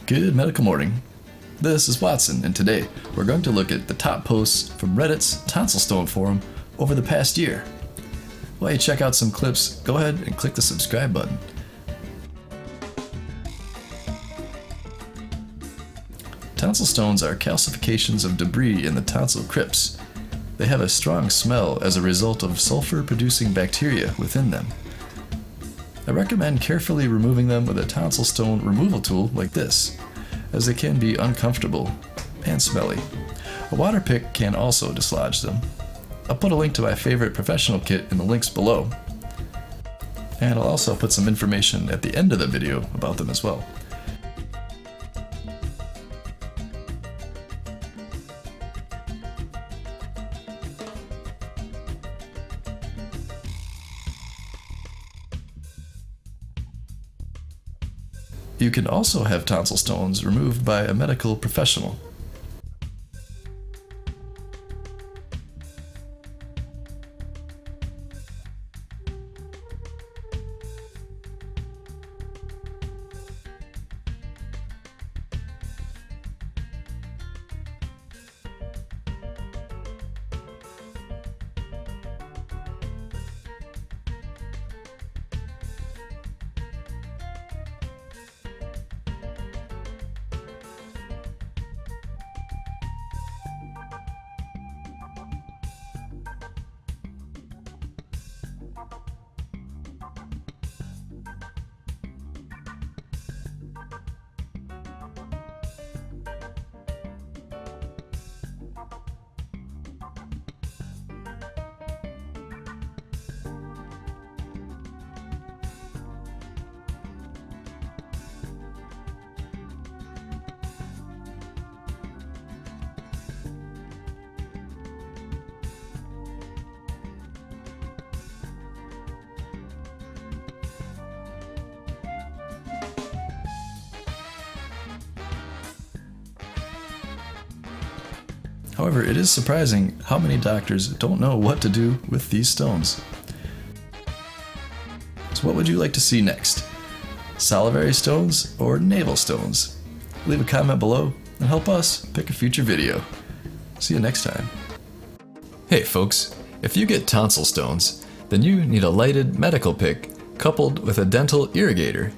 Good medical morning. This is Watson, and today we're going to look at the top posts from Reddit's Tonsil Stone forum over the past year. While you check out some clips, go ahead and click the subscribe button. Tonsil stones are calcifications of debris in the tonsil crypts. They have a strong smell as a result of sulfur-producing bacteria within them. I recommend carefully removing them with a tonsil stone removal tool like this, as they can be uncomfortable and smelly. A water pick can also dislodge them. I'll put a link to my favorite professional kit in the links below, and I'll also put some information at the end of the video about them as well. You can also have tonsil stones removed by a medical professional. However, it is surprising how many doctors don't know what to do with these stones. So what would you like to see next? Salivary stones or navel stones? Leave a comment below and help us pick a future video. See you next time. Hey folks, if you get tonsil stones, then you need a lighted medical pick coupled with a dental irrigator.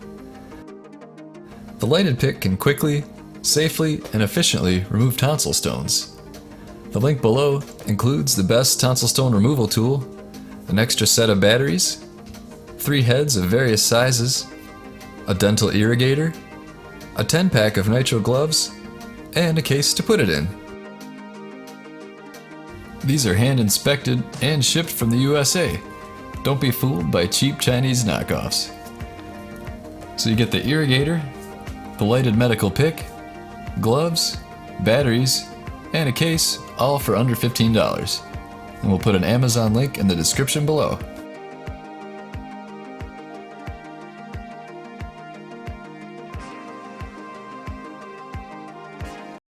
The lighted pick can quickly, safely, and efficiently remove tonsil stones. The link below includes the best tonsil stone removal tool, an extra set of batteries, 3 heads of various sizes, a dental irrigator, a 10-pack of nitrile gloves, and a case to put it in. These are hand inspected and shipped from the USA. Don't be fooled by cheap Chinese knockoffs. So you get the irrigator, the lighted medical pick, gloves, batteries, and a case, all for under $15. And we'll put an Amazon link in the description below.